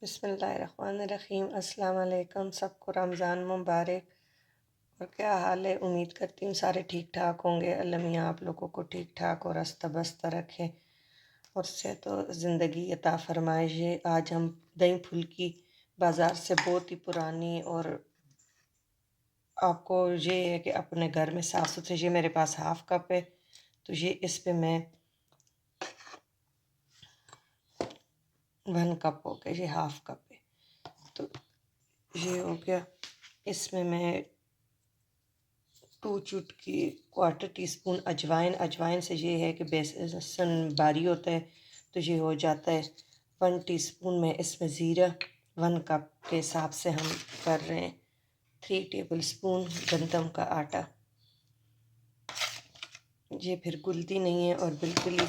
बिस्मिल्लाहिर्रहमानिर्रहीम। अस्सलाम वालेकुम। सबको रमज़ान मुबारक। और क्या हाल है? उम्मीद करती हूँ सारे ठीक ठाक होंगे। अल्लाह मियाँ आप लोगों को ठीक ठाक और हंसता बसता रखे और सेहत और ज़िंदगी अता फरमाए। ये आज हम दही फुल्की बाज़ार से बहुत ही पुरानी और आपको ये है कि अपने घर में साफ़ सुथरे, ये मेरे पास हाफ़ कप है तो ये इस पे मैं 1 कप हो गया, ये हाफ़ कप है तो ये हो गया। इसमें मैं 2 चुटकी क्वार्टर टी स्पून अजवाइन से ये है कि बेसन भारी होता है तो ये हो जाता है। 1 टीस्पून में इसमें ज़ीरा, 1 कप के हिसाब से हम कर रहे हैं। 3 टेबल स्पून गंदम का आटा, ये फिर गुलती नहीं है। और बिल्कुल ही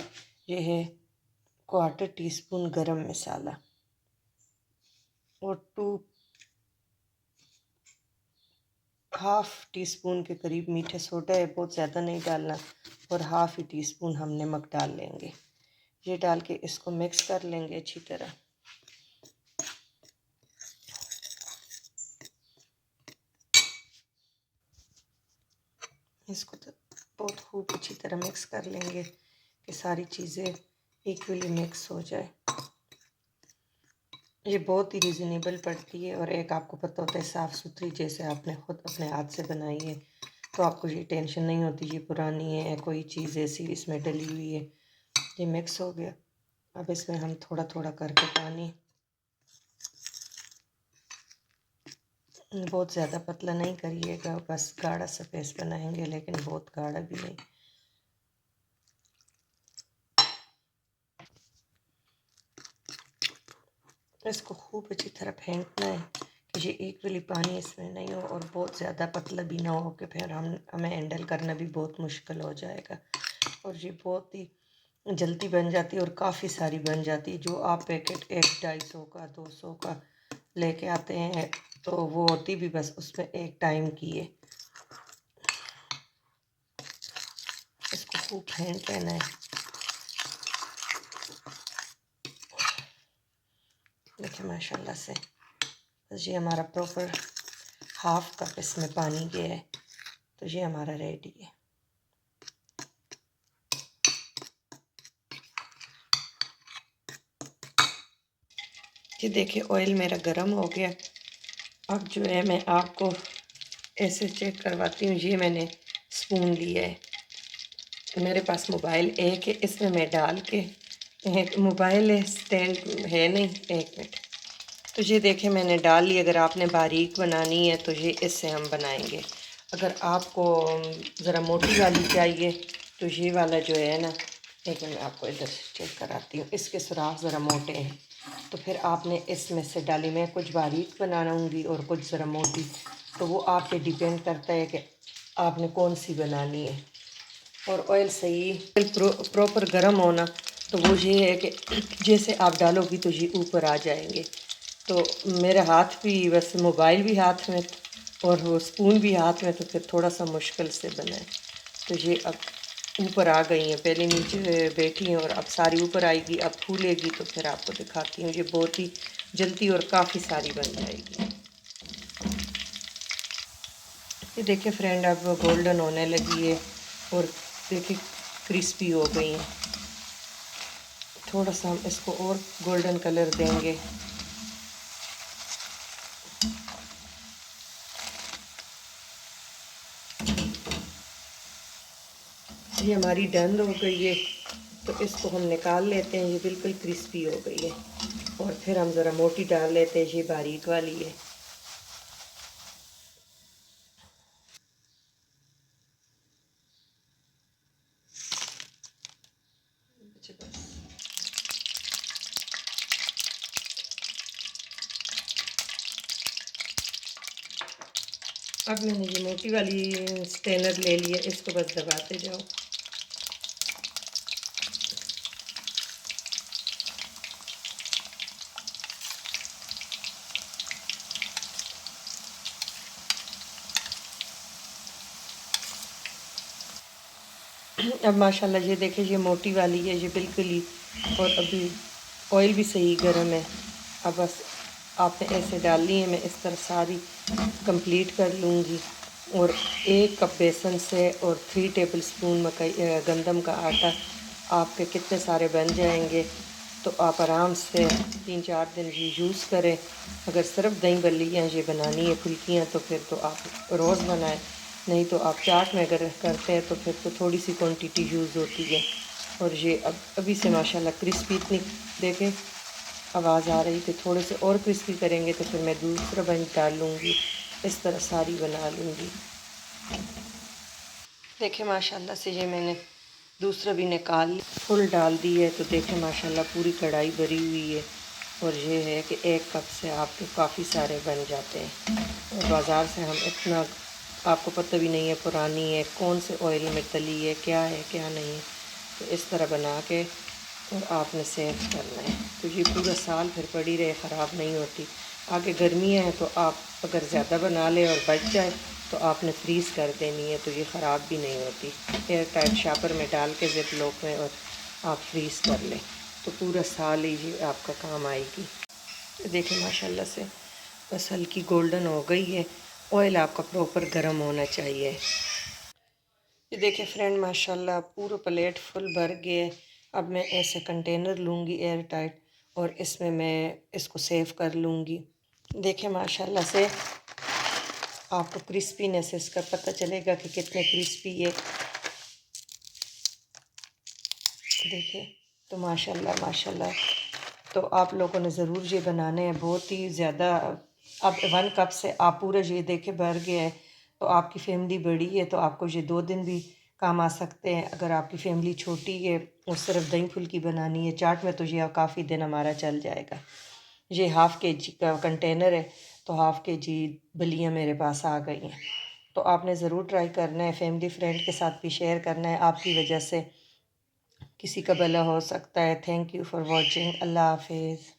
ये है क्वार्टर टी स्पून गरम मसाला और 1/2 टी स्पून के करीब मीठा सोडा है, बहुत ज़्यादा नहीं डालना। और 1/2 टी स्पून हम नमक डाल लेंगे। ये डाल के इसको मिक्स कर लेंगे अच्छी तरह। इसको तो बहुत खूब अच्छी तरह मिक्स कर लेंगे कि सारी चीज़ें इक्वली मिक्स हो जाए। ये बहुत ही रिजनेबल पड़ती है और एक आपको पता होता है साफ़ सुथरी, जैसे आपने ख़ुद अपने हाथ से बनाई है तो आपको ये टेंशन नहीं होती ये पुरानी है कोई चीज़ ऐसी इसमें डली हुई है। ये मिक्स हो गया। अब इसमें हम थोड़ा थोड़ा करके पानी, बहुत ज़्यादा पतला नहीं करिएगा, बस गाढ़ा सा पेस्ट बनाएंगे लेकिन बहुत गाढ़ा भी नहीं। इसको खूब अच्छी तरह फेंटना है कि ये इक्वली पानी इसमें नहीं हो और बहुत ज़्यादा पतला भी ना हो कि फिर हमें हैंडल करना भी बहुत मुश्किल हो जाएगा। और ये बहुत ही जल्दी बन जाती है और काफ़ी सारी बन जाती है। जो आप पैकेट 1-250 का 200 का लेके आते हैं तो वो होती भी बस उसमें एक टाइम की है। इसको खूब फेंट लेना है। देखिए माशाल्लाह से बस ये हमारा प्रॉपर 1/2 कप इसमें पानी गया है तो ये हमारा रेडी है। ये देखिए ऑयल मेरा गर्म हो गया। अब जो है मैं आपको ऐसे चेक करवाती हूँ। ये मैंने स्पून लिया है, मेरे पास मोबाइल एक है, इसमें मैं डाल के, एक मोबाइल है स्टैंड है नहीं, 1 मिनट। तो ये देखें मैंने डाल ली। अगर आपने बारीक बनानी है तो ये इससे हम बनाएंगे। अगर आपको ज़रा मोटी वाली चाहिए तो ये वाला जो है ना, एक मिनट मैं आपको इधर से चेक कराती हूँ। इसके सुराख ज़रा मोटे हैं तो फिर आपने इसमें से डाली। मैं कुछ बारीक बनाऊँगी और कुछ ज़रा मोटी, तो वो आप पे डिपेंड करता है कि आपने कौन सी बनानी है। और ऑयल सही प्रॉपर गर्म होना तो वो ये है कि जैसे आप डालोगी तो ये ऊपर आ जाएंगे। तो मेरे हाथ भी, बस मोबाइल भी हाथ में और वो स्पून भी हाथ में, तो फिर थोड़ा सा मुश्किल से बना है। तो ये अब ऊपर आ गई हैं, पहले नीचे बैठी हैं और अब सारी ऊपर आएगी। अब फूलेगी तो फिर आपको दिखाती हूँ। ये बहुत ही जल्दी और काफ़ी सारी बन जाएगी। ये देखिए फ्रेंड अब गोल्डन होने लगी है और देखिए क्रिस्पी हो गई हैं। थोड़ा सा हम इसको और गोल्डन कलर देंगे। ये हमारी डन हो गई है तो इसको हम निकाल लेते हैं। ये बिल्कुल क्रिस्पी हो गई है। और फिर हम ज़रा मोटी डाल लेते हैं, ये बारीक वाली है। अब मैंने ये मोटी वाली स्टेनर ले लिया, इसको बस दबाते जाओ। अब माशाल्लाह ये देखिए ये मोटी वाली है, ये बिल्कुल ही, और अभी ऑयल भी सही गर्म है। अब बस आपने ऐसे डालनी है। मैं इस तरह सारी कंप्लीट कर लूँगी। और 1 कप बेसन से और 3 टेबल स्पून गंदम का आटा आपके कितने सारे बन जाएंगे। तो आप आराम से 3-4 दिन ये यूज़ करें। अगर सिर्फ दही बल्लियाँ ये बनानी है फुल्कियाँ तो फिर तो आप रोज़ बनाएं, नहीं तो आप चाट में अगर करते हैं तो फिर तो थोड़ी सी क्वांटिटी यूज़ होती है। और ये अब अभी से माशाल्लाह क्रिस्पी इतनी देखें आवाज़ आ रही थी। थोड़े से और क्रिस्पी करेंगे तो फिर मैं दूसरा बंच डाल लूँगी। इस तरह सारी बना लूँगी। देखें माशाल्लाह से ये मैंने दूसरा भी निकाल फुल डाल दी है। तो देखें माशाल्लाह पूरी कढ़ाई भरी हुई है। और ये है कि 1 कप से आपके काफ़ी सारे बन जाते हैं। और बाज़ार से हम इतना आपको पता भी नहीं है पुरानी है, कौन से ऑयल में तली है, क्या नहीं है। तो इस तरह बना के और आपने सेव करना है। तो ये पूरा साल फिर पड़ी रहे, ख़राब नहीं होती। आगे गर्मियाँ हैं तो आप अगर ज़्यादा बना लें और बच जाए तो आपने फ्रीज़ कर देनी है, तो ये ख़राब भी नहीं होती। एयर टाइट शापर में डाल के ज़िप लॉक में और आप फ्रीज़ कर लें तो पूरा साल ही ये आपका काम आएगी। तो देखिए माशाल्लाह से बस हल्की गोल्डन हो गई है। ऑयल आपका प्रॉपर गर्म होना चाहिए। ये देखिए फ्रेंड माशाल्लाह पूरा प्लेट फुल भर गया है। अब मैं ऐसे कंटेनर लूँगी एयर टाइट और इसमें मैं इसको सेव कर लूँगी। देखिए माशाल्लाह से आपको क्रिस्पीनेस इसका पता चलेगा कि कितने क्रिस्पी है। देखिए तो माशाल्लाह माशाल्लाह। तो आप लोगों ने ज़रूर ये बनाने हैं, बहुत ही ज़्यादा। अब 1 कप से आप पूरा ये देखे भर गया है। तो आपकी फैमिली बड़ी है तो आपको ये 2 दिन भी काम आ सकते हैं। अगर आपकी फैमिली छोटी है और सिर्फ दही फुल्की बनानी है चाट में तो ये काफ़ी दिन हमारा चल जाएगा। ये हाफ़ केजी का कंटेनर है तो हाफ़ केजी बलियाँ मेरे पास आ गई हैं। तो आपने ज़रूर ट्राई करना है, फैमिली फ्रेंड के साथ भी शेयर करना है। आपकी वजह से किसी का भला हो सकता है। Thank you for watching. अल्लाह हाफिज़।